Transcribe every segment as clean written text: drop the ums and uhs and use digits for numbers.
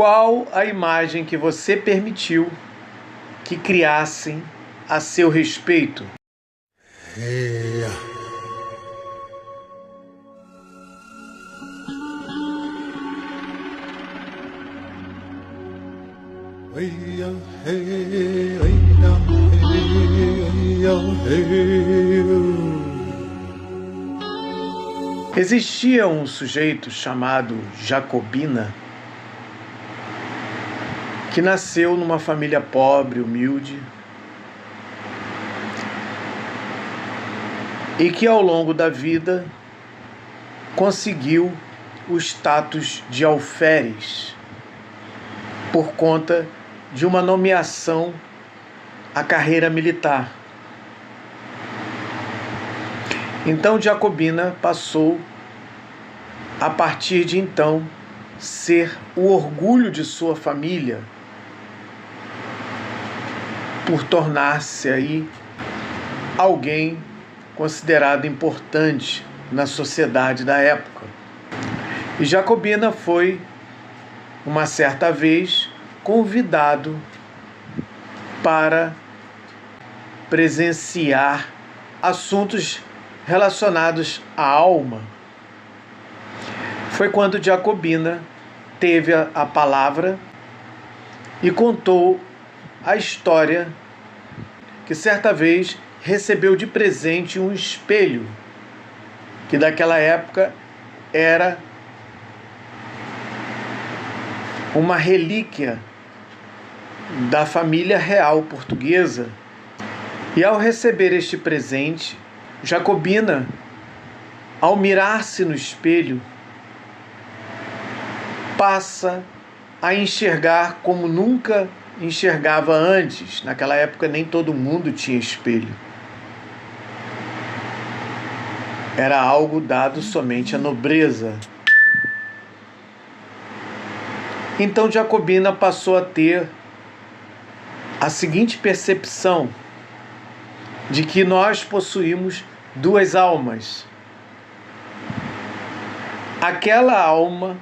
Qual a imagem que você permitiu que criassem a seu respeito? Existia um sujeito chamado Jacobina que nasceu numa família pobre, humilde, e que ao longo da vida conseguiu o status de alferes por conta de uma nomeação à carreira militar. Então Jacobina passou, a partir de então, ser o orgulho de sua família, por tornar-se aí alguém considerado importante na sociedade da época. E Jacobina foi, uma certa vez, convidado para presenciar assuntos relacionados à alma. Foi quando Jacobina teve a palavra e contou a história que certa vez recebeu de presente um espelho, que daquela época era uma relíquia da família real portuguesa. E ao receber este presente, Jacobina, ao mirar-se no espelho, passa a enxergar como nunca enxergava antes. Naquela época nem todo mundo tinha espelho. Era algo dado somente à nobreza. Então Jacobina passou a ter a seguinte percepção de que nós possuímos duas almas. Aquela alma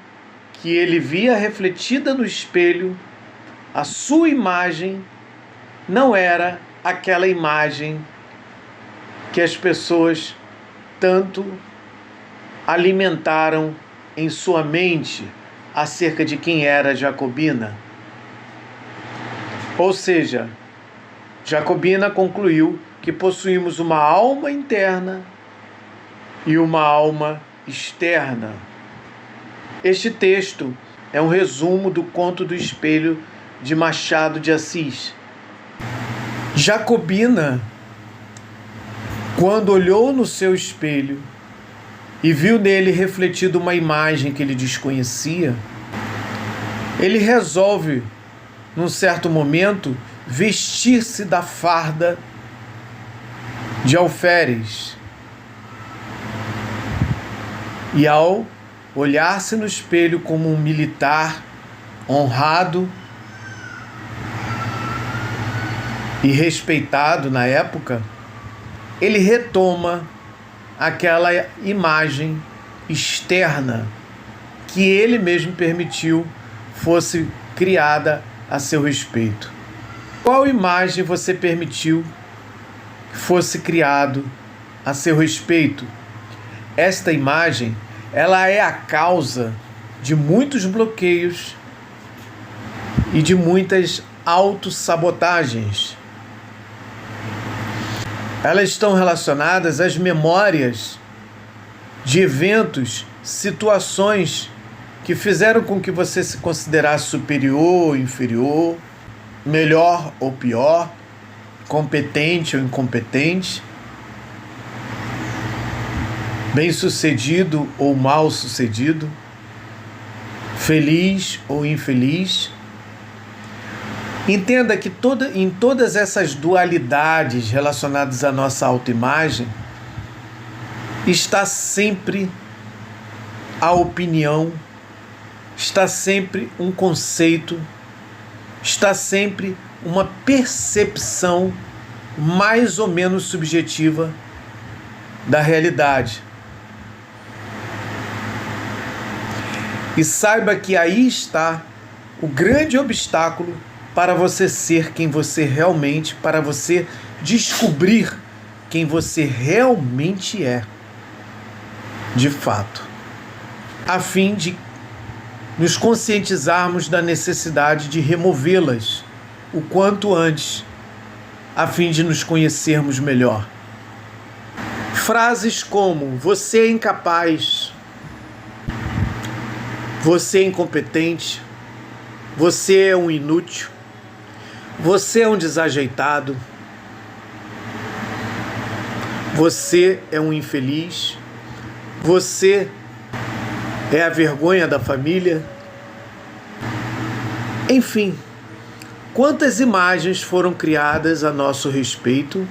que ele via refletida no espelho, a sua imagem não era aquela imagem que as pessoas tanto alimentaram em sua mente acerca de quem era Jacobina. Ou seja, Jacobina concluiu que possuímos uma alma interna e uma alma externa. Este texto é um resumo do Conto do Espelho de Machado de Assis. Jacobina, quando olhou no seu espelho e viu nele refletido uma imagem que ele desconhecia, ele resolve, num certo momento, vestir-se da farda de alferes. E ao olhar-se no espelho como um militar honrado e respeitado na época, ele retoma aquela imagem externa que ele mesmo permitiu fosse criada a seu respeito. Qual imagem você permitiu que fosse criado a seu respeito? Esta imagem, ela é a causa de muitos bloqueios e de muitas autossabotagens. Elas estão relacionadas às memórias de eventos, situações que fizeram com que você se considerasse superior ou inferior, melhor ou pior, competente ou incompetente, bem-sucedido ou mal-sucedido, feliz ou infeliz. Entenda que em todas essas dualidades relacionadas à nossa autoimagem está sempre a opinião, está sempre um conceito, está sempre uma percepção mais ou menos subjetiva da realidade. E saiba que aí está o grande obstáculo para você ser quem você realmente, para você descobrir quem você realmente é, de fato, a fim de nos conscientizarmos da necessidade de removê-las o quanto antes, a fim de nos conhecermos melhor. Frases como: você é incapaz, você é incompetente, você é um inútil, você é um desajeitado, você é um infeliz, você é a vergonha da família. Enfim, quantas imagens foram criadas a nosso respeito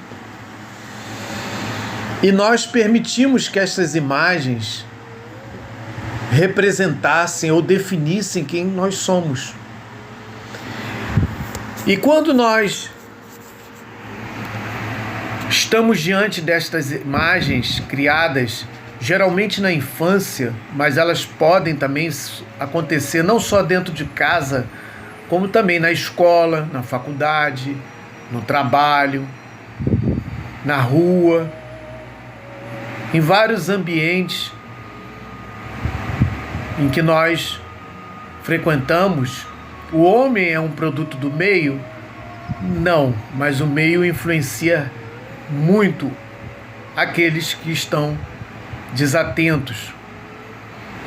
e nós permitimos que essas imagens representassem ou definissem quem nós somos. E quando nós estamos diante destas imagens criadas, geralmente na infância, mas elas podem também acontecer não só dentro de casa, como também na escola, na faculdade, no trabalho, na rua, em vários ambientes em que nós frequentamos. O homem é um produto do meio? Não, mas o meio influencia muito aqueles que estão desatentos.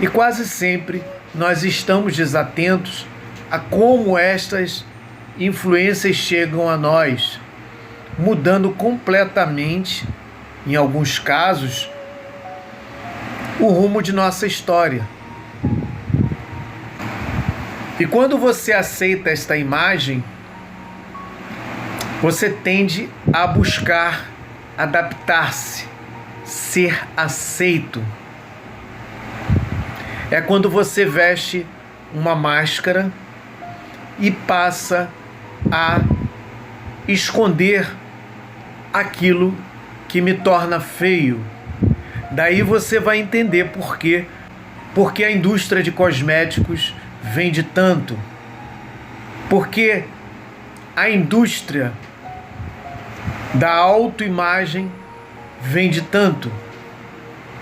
E quase sempre nós estamos desatentos a como estas influências chegam a nós, mudando completamente, em alguns casos, o rumo de nossa história. E quando você aceita esta imagem, você tende a buscar adaptar-se, ser aceito. É quando você veste uma máscara e passa a esconder aquilo que me torna feio. Daí você vai entender por quê. Porque a indústria de cosméticos vende tanto. Porque a indústria da autoimagem vende tanto.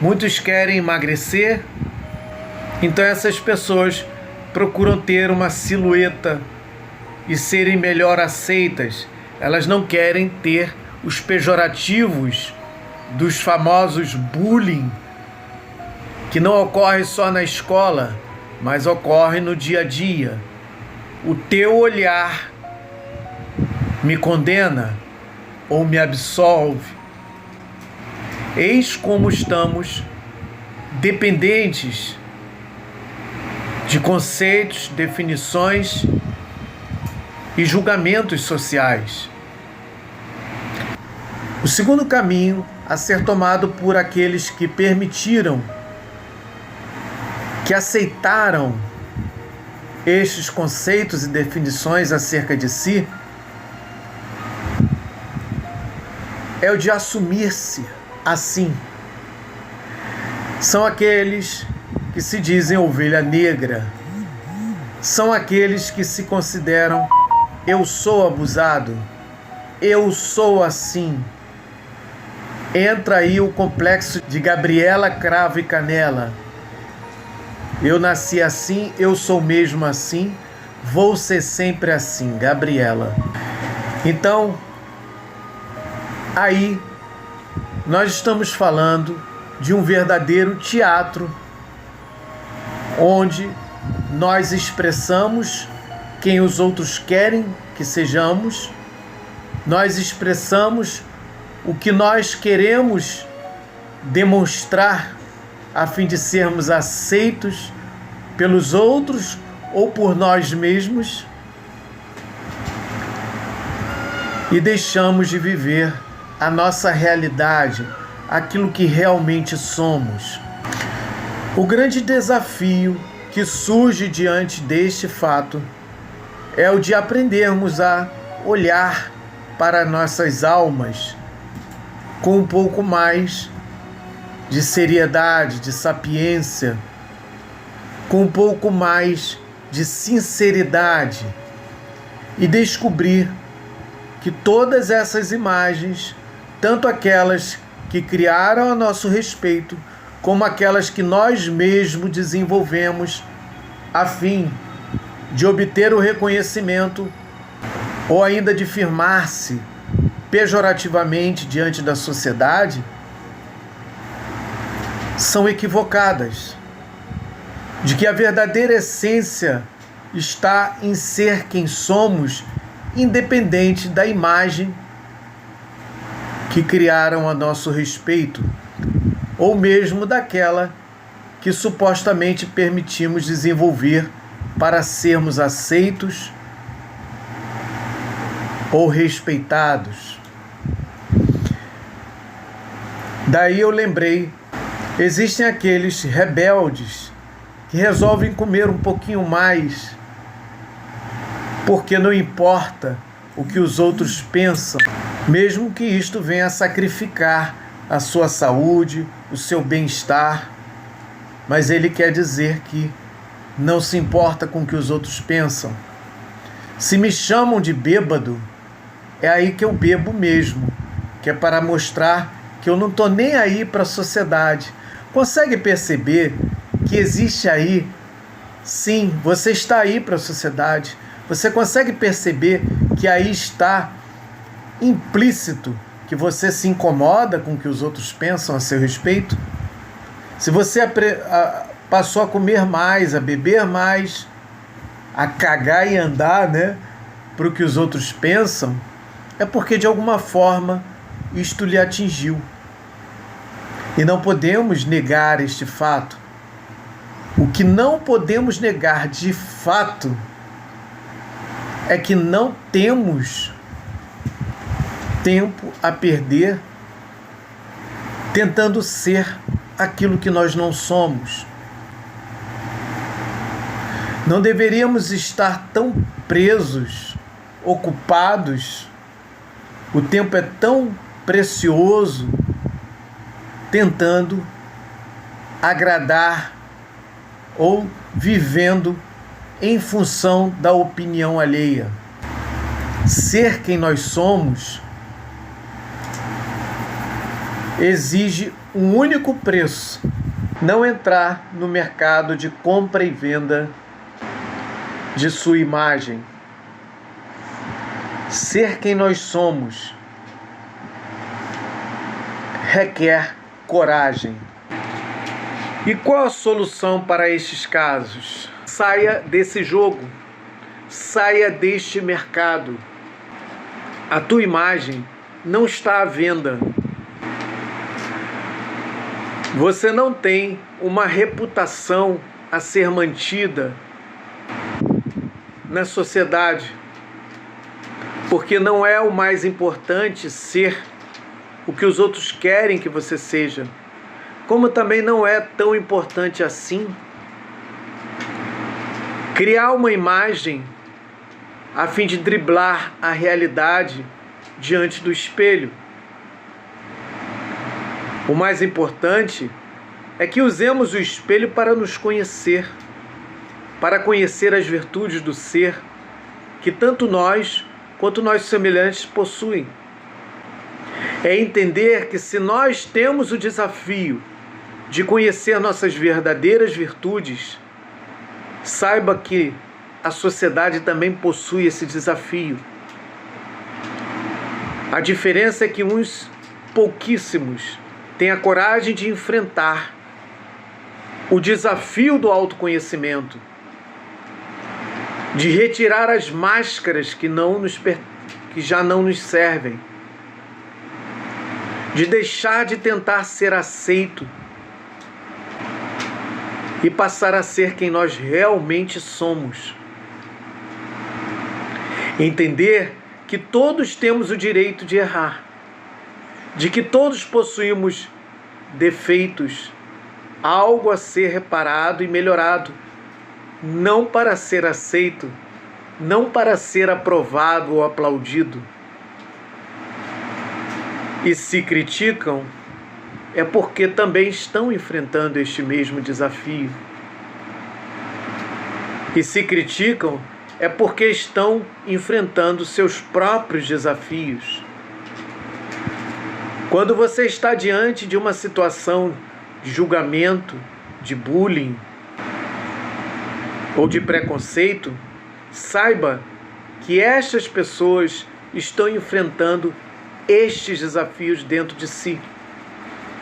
Muitos querem emagrecer, então essas pessoas procuram ter uma silhueta e serem melhor aceitas. Elas não querem ter os pejorativos dos famosos bullying, que não ocorre só na escola, mas ocorre no dia a dia. O teu olhar me condena ou me absolve. Eis como estamos dependentes de conceitos, definições e julgamentos sociais. O segundo caminho a ser tomado por aqueles que permitiram, que aceitaram estes conceitos e definições acerca de si, é o de assumir-se assim. São aqueles que se dizem ovelha negra. São aqueles que se consideram: eu sou abusado, eu sou assim. Entra aí o complexo de Gabriela Cravo e Canela. Eu nasci assim, eu sou mesmo assim, vou ser sempre assim, Gabriela. Então, aí nós estamos falando de um verdadeiro teatro, onde nós expressamos quem os outros querem que sejamos, nós expressamos o que nós queremos demonstrar a fim de sermos aceitos pelos outros ou por nós mesmos, e deixamos de viver a nossa realidade, aquilo que realmente somos. O grande desafio que surge diante deste fato é o de aprendermos a olhar para nossas almas com um pouco mais de seriedade, de sapiência, com um pouco mais de sinceridade e descobrir que todas essas imagens, tanto aquelas que criaram a nosso respeito, como aquelas que nós mesmos desenvolvemos a fim de obter o reconhecimento ou ainda de firmar-se pejorativamente diante da sociedade, são equivocadas, de que a verdadeira essência está em ser quem somos, independente da imagem que criaram a nosso respeito, ou mesmo daquela que supostamente permitimos desenvolver para sermos aceitos ou respeitados. Daí eu lembrei, existem aqueles rebeldes que resolvem comer um pouquinho mais, porque não importa o que os outros pensam, mesmo que isto venha a sacrificar a sua saúde, o seu bem-estar, mas ele quer dizer que não se importa com o que os outros pensam. Se me chamam de bêbado, é aí que eu bebo mesmo, que é para mostrar que eu não estou nem aí para a sociedade. Consegue perceber que existe aí, sim, você está aí para a sociedade. Você consegue perceber que aí está implícito que você se incomoda com o que os outros pensam a seu respeito? Se você passou a comer mais, a beber mais, a cagar e andar, para o que os outros pensam, é porque de alguma forma isto lhe atingiu. E não podemos negar este fato. O que não podemos negar de fato é que não temos tempo a perder tentando ser aquilo que nós não somos. Não deveríamos estar tão presos, ocupados, o tempo é tão precioso, tentando agradar ou vivendo em função da opinião alheia. Ser quem nós somos exige um único preço: não entrar no mercado de compra e venda de sua imagem. Ser quem nós somos requer coragem. E qual a solução para estes casos? Saia desse jogo, saia deste mercado. A tua imagem não está à venda. Você não tem uma reputação a ser mantida na sociedade, porque não é o mais importante ser o que os outros querem que você seja, como também não é tão importante assim criar uma imagem a fim de driblar a realidade diante do espelho. O mais importante é que usemos o espelho para nos conhecer, para conhecer as virtudes do ser que tanto nós quanto nossos semelhantes possuem. É entender que se nós temos o desafio de conhecer nossas verdadeiras virtudes, saiba que a sociedade também possui esse desafio. A diferença é que uns pouquíssimos têm a coragem de enfrentar o desafio do autoconhecimento, de retirar as máscaras que já não nos servem, de deixar de tentar ser aceito e passar a ser quem nós realmente somos. Entender que todos temos o direito de errar, de que todos possuímos defeitos, algo a ser reparado e melhorado, não para ser aceito, não para ser aprovado ou aplaudido. E se criticam, é porque também estão enfrentando este mesmo desafio. E se criticam é porque estão enfrentando seus próprios desafios. Quando você está diante de uma situação de julgamento, de bullying ou de preconceito, saiba que estas pessoas estão enfrentando estes desafios dentro de si.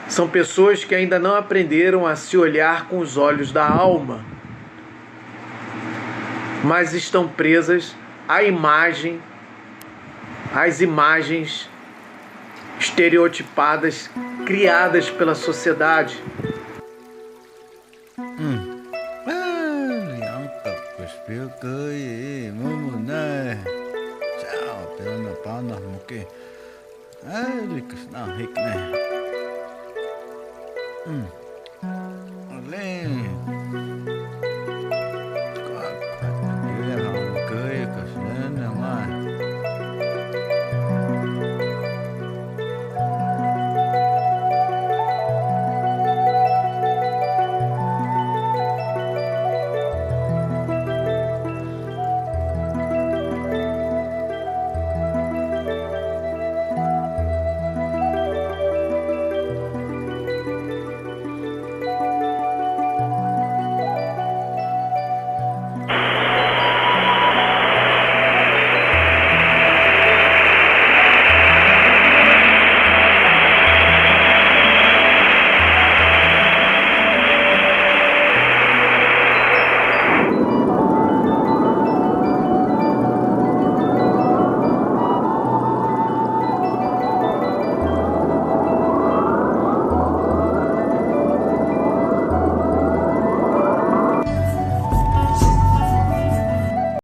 São pessoas que ainda não aprenderam a se olhar com os olhos da alma, mas estão presas às imagens estereotipadas criadas pela sociedade. Ai, rico, não, rico, né?